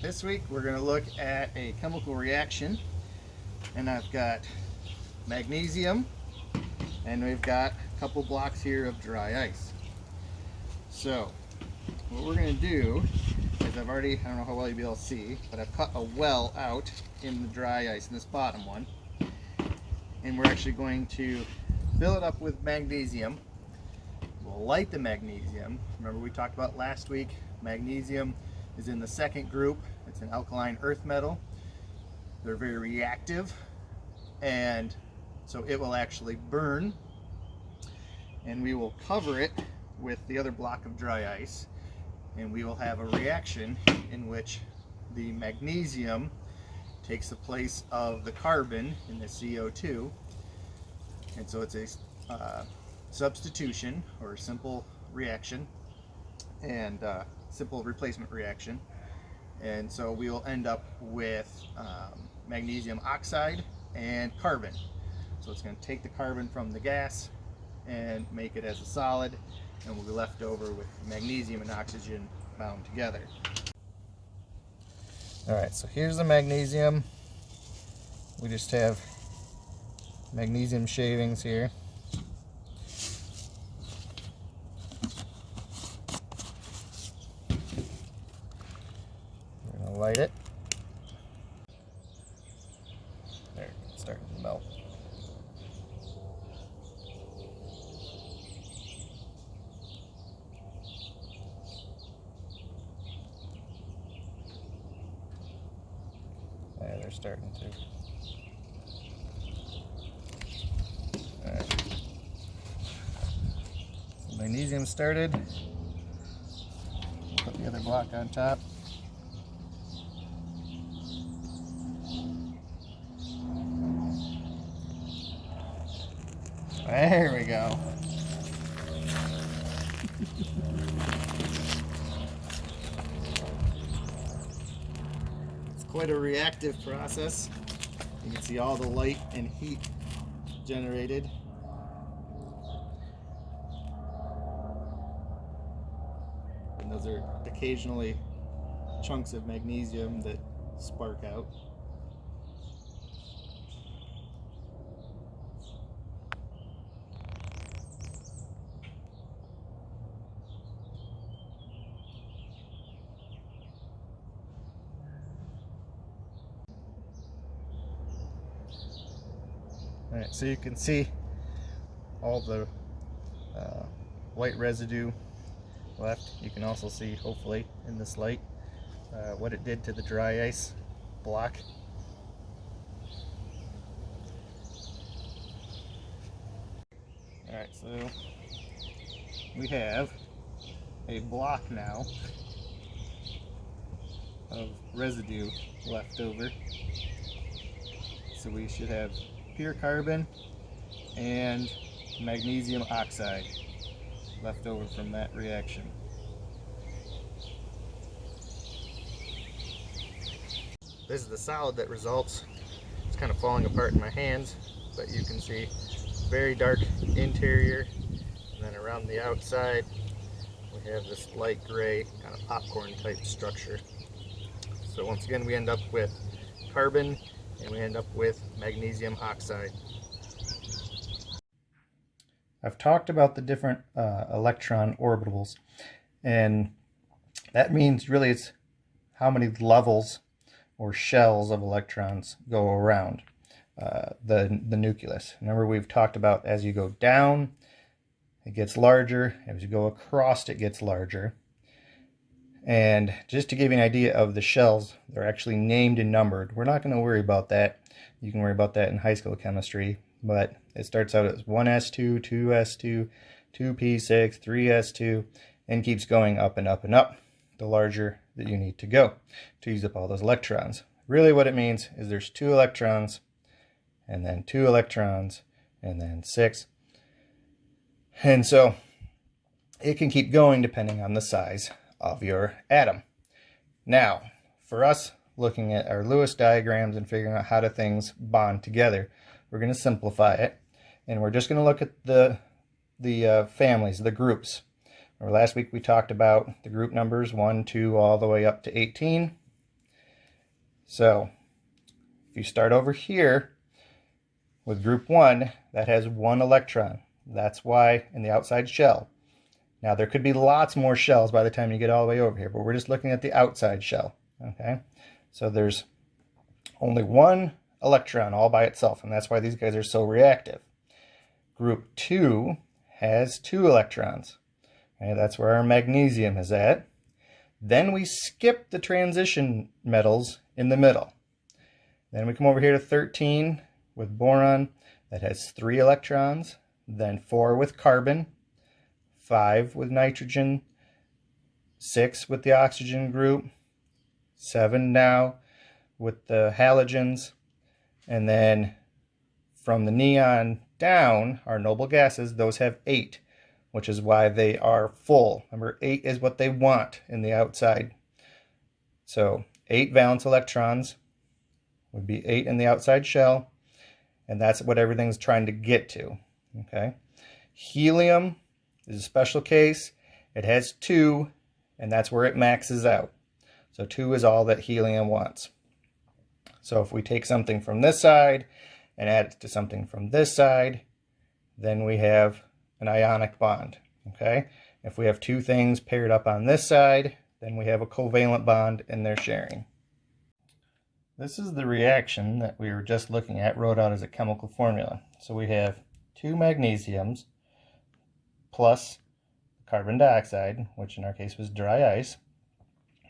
This week we're going to look at a chemical reaction, and I've got magnesium and we've got a couple blocks here of dry ice. So what we're going to do is I don't know how well you'll be able to see, but I've cut a well out in the dry ice in this bottom one, and we're actually going to fill it up with magnesium. We'll light the magnesium. Remember we talked about last week, magnesium is in the second group. It's an alkaline earth metal. They're very reactive, and so it will actually burn, and we will cover it with the other block of dry ice, and we will have a reaction in which the magnesium takes the place of the carbon in the CO2, and so it's a substitution or a simple reaction and simple replacement reaction. And so we will end up with magnesium oxide and carbon. So it's going to take the carbon from the gas and make it as a solid, and we'll be left over with magnesium and oxygen bound together. Alright, so here's the magnesium. We just have magnesium shavings here. We're going to light it. There, it's starting to melt. Yeah, they're starting to. Alright. So magnesium started. Put the other block on top. There we go. It's quite a reactive process. You can see all the light and heat generated. And those are occasionally chunks of magnesium that spark out. Alright, so you can see all the white residue left. You can also see, hopefully, in this light, what it did to the dry ice block. Alright, so we have a block now of residue left over. So we should have pure carbon and magnesium oxide left over from that reaction. This is the solid that results. It's kind of falling apart in my hands, but you can see very dark interior, and then around the outside we have this light gray kind of popcorn type structure. So once again we end up with carbon and we end up with magnesium oxide. I've talked about the different electron orbitals, and that means really it's how many levels or shells of electrons go around the nucleus. Remember, we've talked about as you go down it gets larger, as you go across it gets larger. And just to give you an idea of the shells, they're actually named and numbered. We're not going to worry about that. You can worry about that in high school chemistry. But it starts out as 1s2, 2s2, 2p6, 3s2, and keeps going up and up and up, the larger that you need to go to use up all those electrons. Really what it means is there's 2 electrons, and then 2 electrons, and then 6. And so it can keep going depending on the size of your atom. Now, for us looking at our Lewis diagrams and figuring out how do things bond together, we're going to simplify it, and we're just going to look at the families, the groups. Remember last week we talked about the group numbers 1, 2, all the way up to 18. So if you start over here with group 1, that has 1 electron. That's why in the outside shell. Now there could be lots more shells by the time you get all the way over here, but we're just looking at the outside shell. Okay, so there's only 1 electron all by itself, and that's why these guys are so reactive. Group 2 has 2 electrons. Okay, that's where our magnesium is at. Then we skip the transition metals in the middle. Then we come over here to 13 with boron. That has 3 electrons. Then 4 with carbon, 5 with nitrogen, 6 with the oxygen group, 7 now with the halogens, and then from the neon down, our noble gases, those have 8, which is why they are full. Remember, 8 is what they want in the outside. So 8 valence electrons would be 8 in the outside shell, and that's what everything's trying to get to. Okay. Helium is a special case. It has 2, and that's where it maxes out. So 2 is all that helium wants. So if we take something from this side and add it to something from this side, then we have an ionic bond. Okay? If we have 2 things paired up on this side, then we have a covalent bond and they're sharing. This is the reaction that we were just looking at, wrote out as a chemical formula. So we have 2 magnesiums plus carbon dioxide, which in our case was dry ice,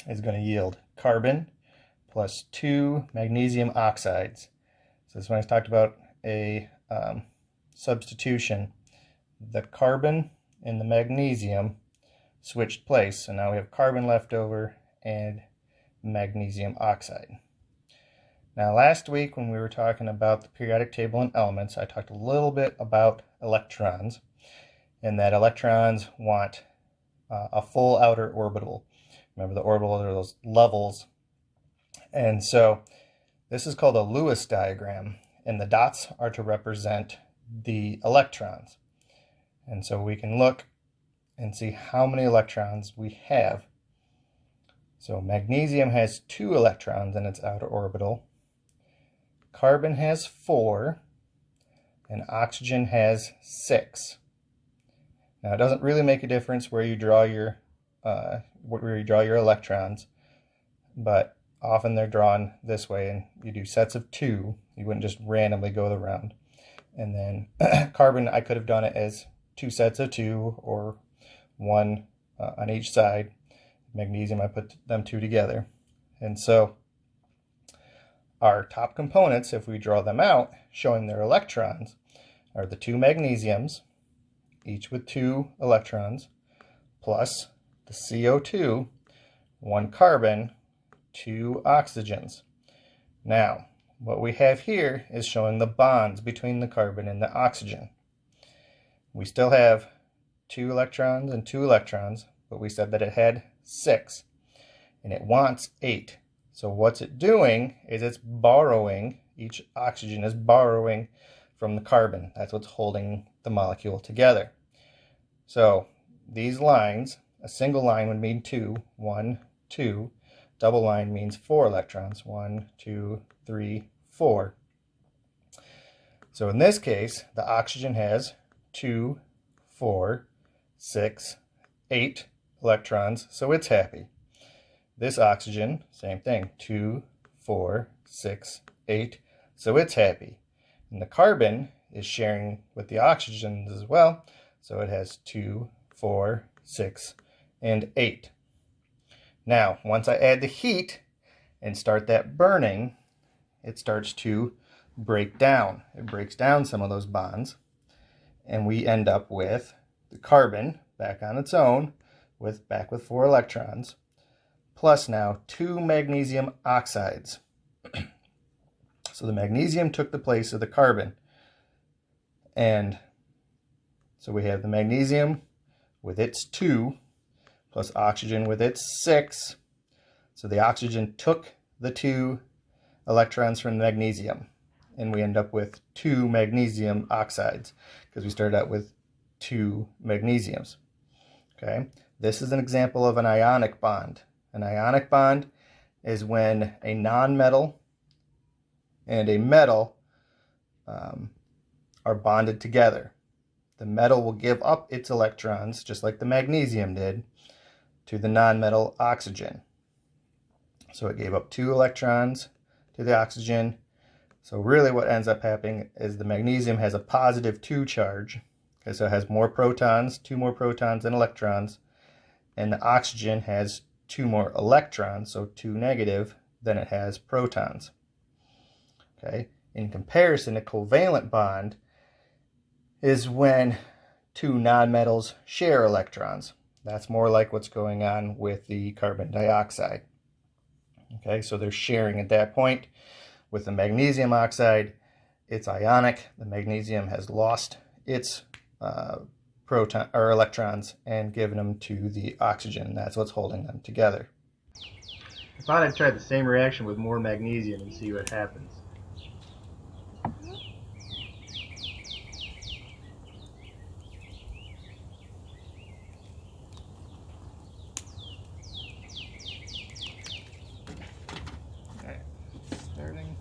is going to yield carbon plus 2 magnesium oxides. So this when I talked about a substitution, the carbon and the magnesium switched place. So now we have carbon left over and magnesium oxide. Now last week when we were talking about the periodic table and elements, I talked a little bit about electrons, and that electrons want a full outer orbital. Remember, the orbitals are those levels. And so this is called a Lewis diagram, and the dots are to represent the electrons. And so we can look and see how many electrons we have. So magnesium has 2 electrons in its outer orbital. Carbon has 4, and oxygen has 6. Now it doesn't really make a difference where you draw your electrons, but often they're drawn this way, and you do sets of 2. You wouldn't just randomly go around. And then carbon, I could have done it as 2 sets of 2, or 1 on each side. Magnesium, I put them 2 together. And so our top components, if we draw them out, showing their electrons, are the 2 magnesiums, each with 2 electrons, plus the CO2, 1 carbon, 2 oxygens. Now, what we have here is showing the bonds between the carbon and the oxygen. We still have 2 electrons and 2 electrons, but we said that it had 6, and it wants 8. So what's it doing is it's borrowing, each oxygen is borrowing from the carbon. That's what's holding the molecule together. So these lines, a single line would mean 2, 1, 2. Double line means 4 electrons, 1, 2, 3, 4. So in this case, the oxygen has 2, 4, 6, 8 electrons, so it's happy. This oxygen, same thing, 2, 4, 6, 8, so it's happy. And the carbon is sharing with the oxygens as well, so it has 2, 4, 6, and 8. Now, once I add the heat and start that burning, it starts to break down. It breaks down some of those bonds, and we end up with the carbon back on its own, back with 4 electrons, plus now 2 magnesium oxides. So the magnesium took the place of the carbon. And so we have the magnesium with its 2, plus oxygen with its 6. So the oxygen took the 2 electrons from the magnesium, and we end up with 2 magnesium oxides, because we started out with 2 magnesiums. Okay, this is an example of an ionic bond. An ionic bond is when a nonmetal and a metal are bonded together. The metal will give up its electrons, just like the magnesium did, to the nonmetal oxygen. So it gave up 2 electrons to the oxygen. So really what ends up happening is the magnesium has a positive 2 charge. Okay, so it has more protons, 2 more protons than electrons, and the oxygen has 2 more electrons, so 2 negative, than it has protons. Okay, in comparison, a covalent bond is when 2 nonmetals share electrons. That's more like what's going on with the carbon dioxide. Okay, so they're sharing at that point. With the magnesium oxide, it's ionic. The magnesium has lost its proton or electrons and given them to the oxygen. That's what's holding them together. I thought I'd try the same reaction with more magnesium and see what happens. Okay, starting.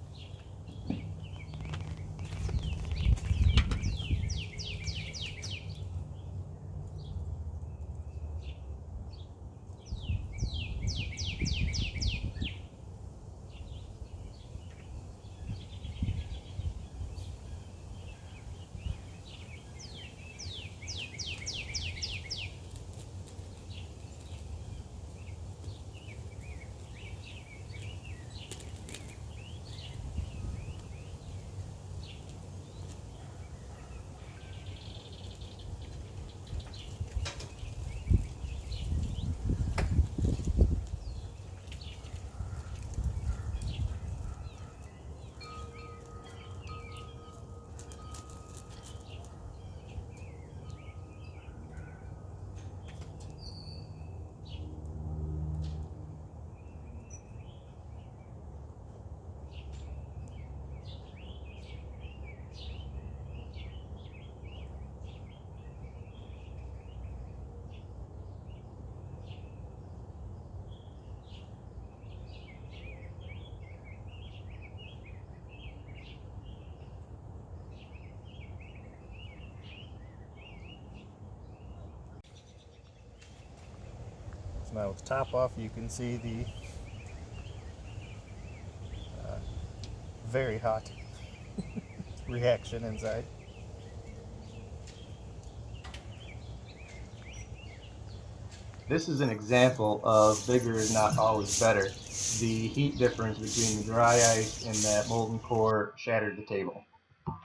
Now with the top off, you can see the very hot reaction inside. This is an example of bigger is not always better. The heat difference between the dry ice and that molten core shattered the table.